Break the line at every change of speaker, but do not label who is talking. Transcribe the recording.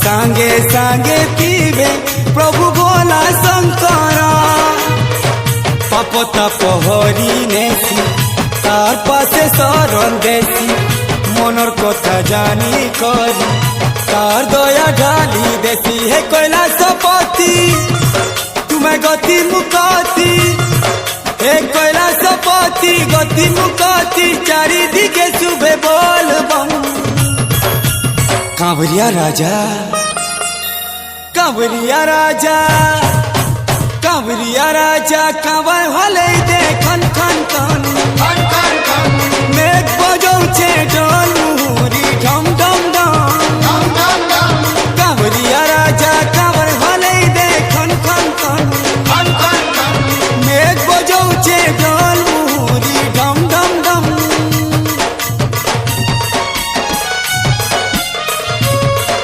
सांगे सांगे पीबे प्रभु भोला शंकर पाप ताप हरि नेसी तार पासे शरण देसी मनर कथा जानी करी तार दया ढाली देसी हे कैलाशपति तुम्हें गति मुकति हे कैलाशपति गति मुकति चारिदिके शुभे बोल बम कांवरिया राजा कांवरिया राजा कांवरिया राजा कांवर हले दे खन खन खन